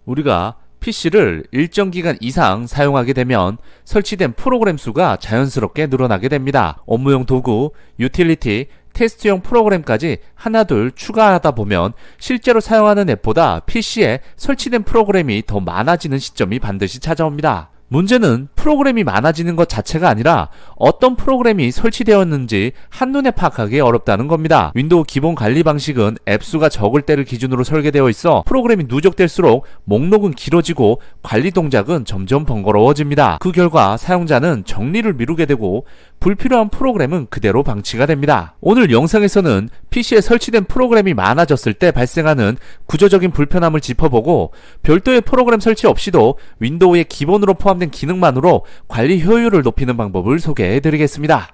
우리가 PC를 일정 기간 이상 사용하게 되면 설치된 프로그램 수가 자연스럽게 늘어나게 됩니다. 업무용 도구, 유틸리티, 테스트용 프로그램까지 하나둘 추가하다 보면 실제로 사용하는 앱보다 PC에 설치된 프로그램이 더 많아지는 시점이 반드시 찾아옵니다. 문제는 프로그램이 많아지는 것 자체가 아니라 어떤 프로그램이 설치되었는지 한눈에 파악하기 어렵다는 겁니다. 윈도우 기본 관리 방식은 앱 수가 적을 때를 기준으로 설계되어 있어 프로그램이 누적될수록 목록은 길어지고 관리 동작은 점점 번거로워집니다. 그 결과 사용자는 정리를 미루게 되고 불필요한 프로그램은 그대로 방치가 됩니다. 오늘 영상에서는 PC에 설치된 프로그램이 많아졌을 때 발생하는 구조적인 불편함을 짚어보고 별도의 프로그램 설치 없이도 윈도우에 기본으로 포함된 기능만으로 관리 효율을 높이는 방법을 소개해드리겠습니다.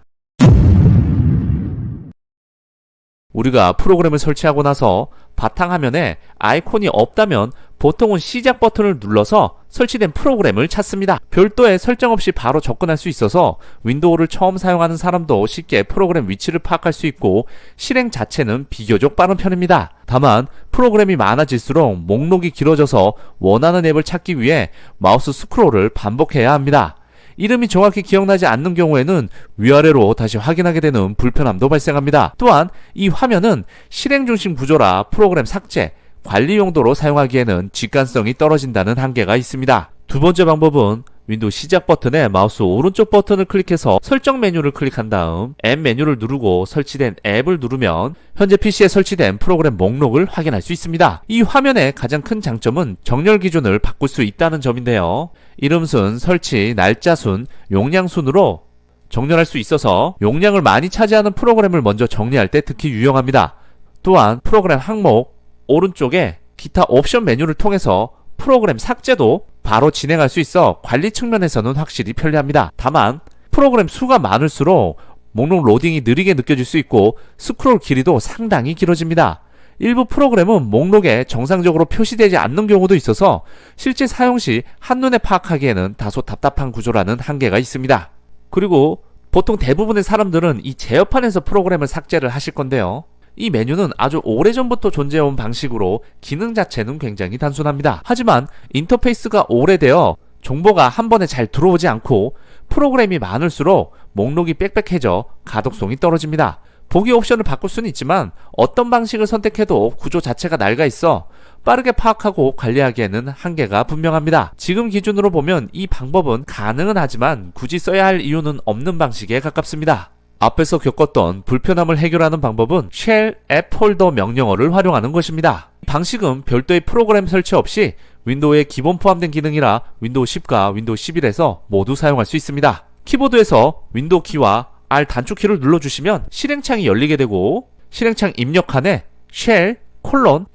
우리가 프로그램을 설치하고 나서 바탕화면에 아이콘이 없다면 보통은 시작 버튼을 눌러서 설치된 프로그램을 찾습니다. 별도의 설정 없이 바로 접근할 수 있어서 윈도우를 처음 사용하는 사람도 쉽게 프로그램 위치를 파악할 수 있고 실행 자체는 비교적 빠른 편입니다. 다만 프로그램이 많아질수록 목록이 길어져서 원하는 앱을 찾기 위해 마우스 스크롤을 반복해야 합니다. 이름이 정확히 기억나지 않는 경우에는 위아래로 다시 확인하게 되는 불편함도 발생합니다. 또한 이 화면은 실행 중심 구조라 프로그램 삭제, 관리 용도로 사용하기에는 직관성이 떨어진다는 한계가 있습니다. 두 번째 방법은 윈도우 시작 버튼에 마우스 오른쪽 버튼을 클릭해서 설정 메뉴를 클릭한 다음 앱 메뉴를 누르고 설치된 앱을 누르면 현재 PC에 설치된 프로그램 목록을 확인할 수 있습니다. 이 화면의 가장 큰 장점은 정렬 기준을 바꿀 수 있다는 점인데요. 이름순, 설치, 날짜순, 용량순으로 정렬할 수 있어서 용량을 많이 차지하는 프로그램을 먼저 정리할 때 특히 유용합니다. 또한 프로그램 항목 오른쪽에 기타 옵션 메뉴를 통해서 프로그램 삭제도 바로 진행할 수 있어 관리 측면에서는 확실히 편리합니다. 다만 프로그램 수가 많을수록 목록 로딩이 느리게 느껴질 수 있고 스크롤 길이도 상당히 길어집니다. 일부 프로그램은 목록에 정상적으로 표시되지 않는 경우도 있어서 실제 사용 시 한눈에 파악하기에는 다소 답답한 구조라는 한계가 있습니다. 그리고 보통 대부분의 사람들은 이 제어판에서 프로그램을 삭제를 하실 건데요. 이 메뉴는 아주 오래전부터 존재해온 방식으로 기능 자체는 굉장히 단순합니다. 하지만 인터페이스가 오래되어 정보가 한 번에 잘 들어오지 않고 프로그램이 많을수록 목록이 빽빽해져 가독성이 떨어집니다. 보기 옵션을 바꿀 수는 있지만 어떤 방식을 선택해도 구조 자체가 낡아 있어 빠르게 파악하고 관리하기에는 한계가 분명합니다. 지금 기준으로 보면 이 방법은 가능은 하지만 굳이 써야 할 이유는 없는 방식에 가깝습니다. 앞에서 겪었던 불편함을 해결하는 방법은 쉘 앱 폴더 명령어를 활용하는 것입니다. 이 방식은 별도의 프로그램 설치 없이 윈도우에 기본 포함된 기능이라 윈도우 10과 윈도우 11에서 모두 사용할 수 있습니다. 키보드에서 윈도우 키와 R 단축키를 눌러주시면 실행창이 열리게 되고 실행창 입력칸에 쉘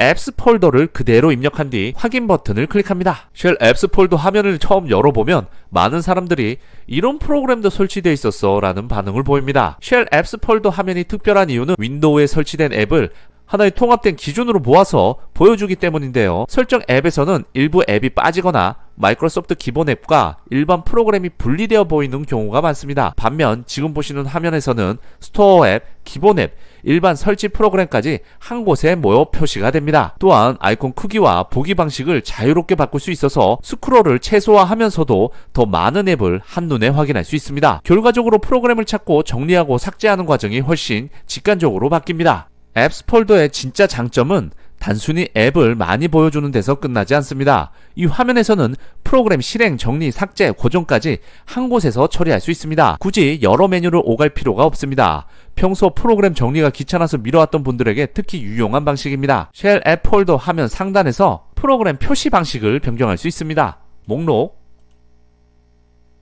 앱스 폴더를 그대로 입력한 뒤 확인 버튼을 클릭합니다. 쉘 앱스 폴더 화면을 처음 열어보면 많은 사람들이 이런 프로그램도 설치되어 있었어 라는 반응을 보입니다. 쉘 앱스 폴더 화면이 특별한 이유는 윈도우에 설치된 앱을 하나의 통합된 기준으로 모아서 보여주기 때문인데요. 설정 앱에서는 일부 앱이 빠지거나 마이크로소프트 기본 앱과 일반 프로그램이 분리되어 보이는 경우가 많습니다. 반면 지금 보시는 화면에서는 스토어 앱, 기본 앱, 일반 설치 프로그램까지 한 곳에 모여 표시가 됩니다. 또한 아이콘 크기와 보기 방식을 자유롭게 바꿀 수 있어서 스크롤을 최소화하면서도 더 많은 앱을 한눈에 확인할 수 있습니다. 결과적으로 프로그램을 찾고 정리하고 삭제하는 과정이 훨씬 직관적으로 바뀝니다. 앱스 폴더의 진짜 장점은 단순히 앱을 많이 보여주는 데서 끝나지 않습니다. 이 화면에서는 프로그램 실행, 정리, 삭제, 고정까지 한 곳에서 처리할 수 있습니다. 굳이 여러 메뉴를 오갈 필요가 없습니다. 평소 프로그램 정리가 귀찮아서 미뤄왔던 분들에게 특히 유용한 방식입니다. 쉘 앱 폴더 화면 상단에서 프로그램 표시 방식을 변경할 수 있습니다. 목록,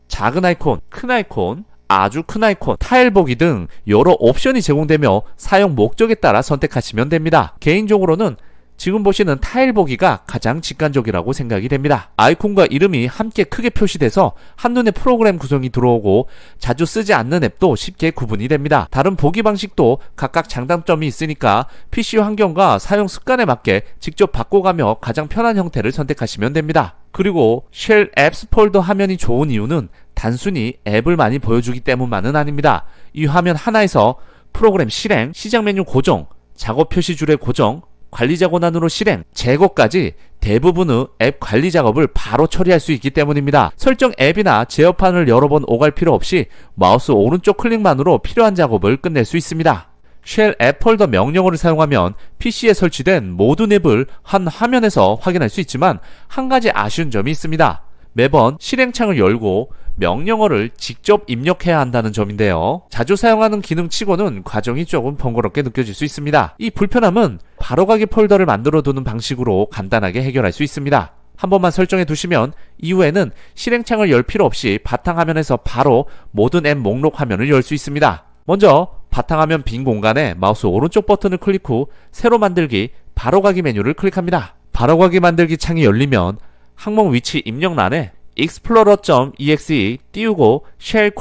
작은 아이콘, 큰 아이콘, 아주 큰 아이콘, 타일 보기 등 여러 옵션이 제공되며 사용 목적에 따라 선택하시면 됩니다. 개인적으로는 지금 보시는 타일 보기가 가장 직관적이라고 생각이 됩니다. 아이콘과 이름이 함께 크게 표시돼서 한눈에 프로그램 구성이 들어오고 자주 쓰지 않는 앱도 쉽게 구분이 됩니다. 다른 보기 방식도 각각 장단점이 있으니까 PC 환경과 사용 습관에 맞게 직접 바꿔가며 가장 편한 형태를 선택하시면 됩니다. 그리고 쉘 앱스 폴더 화면이 좋은 이유는 단순히 앱을 많이 보여주기 때문만은 아닙니다. 이 화면 하나에서 프로그램 실행, 시작 메뉴 고정, 작업 표시줄의 고정, 관리자 권한으로 실행, 제거까지 대부분의 앱 관리 작업을 바로 처리할 수 있기 때문입니다. 설정 앱이나 제어판을 여러 번 오갈 필요 없이 마우스 오른쪽 클릭만으로 필요한 작업을 끝낼 수 있습니다. 쉘 앱 폴더 명령어를 사용하면 PC에 설치된 모든 앱을 한 화면에서 확인할 수 있지만 한 가지 아쉬운 점이 있습니다. 매번 실행창을 열고 명령어를 직접 입력해야 한다는 점인데요. 자주 사용하는 기능치고는 과정이 조금 번거롭게 느껴질 수 있습니다. 이 불편함은 바로가기 폴더를 만들어 두는 방식으로 간단하게 해결할 수 있습니다. 한 번만 설정해 두시면 이후에는 실행창을 열 필요 없이 바탕화면에서 바로 모든 앱 목록 화면을 열 수 있습니다. 먼저 바탕화면 빈 공간에 마우스 오른쪽 버튼을 클릭 후 새로 만들기 바로가기 메뉴를 클릭합니다. 바로가기 만들기 창이 열리면 항목 위치 입력란에 explorer.exe 띄우고 shell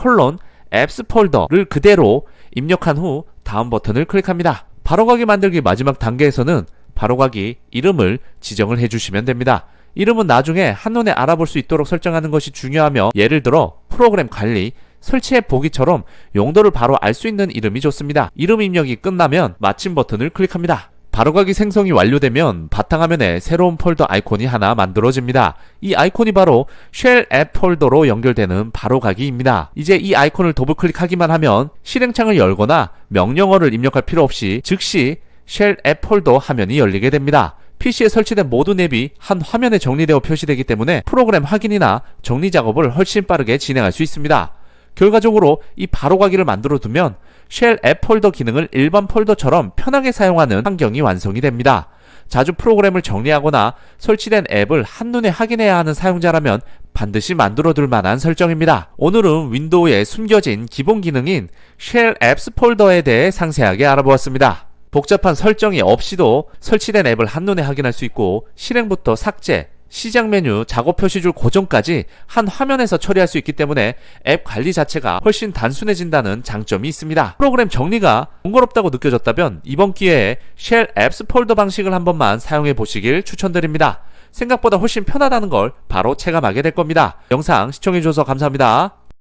apps 폴더를 그대로 입력한 후 다음 버튼을 클릭합니다. 바로가기 만들기 마지막 단계에서는 바로가기 이름을 지정을 해주시면 됩니다. 이름은 나중에 한눈에 알아볼 수 있도록 설정하는 것이 중요하며 예를 들어 프로그램 관리, 설치해 보기처럼 용도를 바로 알 수 있는 이름이 좋습니다. 이름 입력이 끝나면 마침 버튼을 클릭합니다. 바로가기 생성이 완료되면 바탕화면에 새로운 폴더 아이콘이 하나 만들어집니다. 이 아이콘이 바로 쉘 앱 폴더로 연결되는 바로가기입니다. 이제 이 아이콘을 더블클릭하기만 하면 실행창을 열거나 명령어를 입력할 필요 없이 즉시 쉘 앱 폴더 화면이 열리게 됩니다. PC에 설치된 모든 앱이 한 화면에 정리되어 표시되기 때문에 프로그램 확인이나 정리 작업을 훨씬 빠르게 진행할 수 있습니다. 결과적으로 이 바로가기를 만들어 두면 쉘 앱 폴더 기능을 일반 폴더처럼 편하게 사용하는 환경이 완성이 됩니다. 자주 프로그램을 정리하거나 설치된 앱을 한눈에 확인해야 하는 사용자라면 반드시 만들어 둘 만한 설정입니다. 오늘은 윈도우에 숨겨진 기본 기능인 쉘 앱스 폴더에 대해 상세하게 알아보았습니다. 복잡한 설정이 없이도 설치된 앱을 한눈에 확인할 수 있고 실행부터 삭제, 시작 메뉴, 작업 표시줄 고정까지 한 화면에서 처리할 수 있기 때문에 앱 관리 자체가 훨씬 단순해진다는 장점이 있습니다. 프로그램 정리가 번거롭다고 느껴졌다면 이번 기회에 쉘 앱스 폴더 방식을 한 번만 사용해 보시길 추천드립니다. 생각보다 훨씬 편하다는 걸 바로 체감하게 될 겁니다. 영상 시청해주셔서 감사합니다.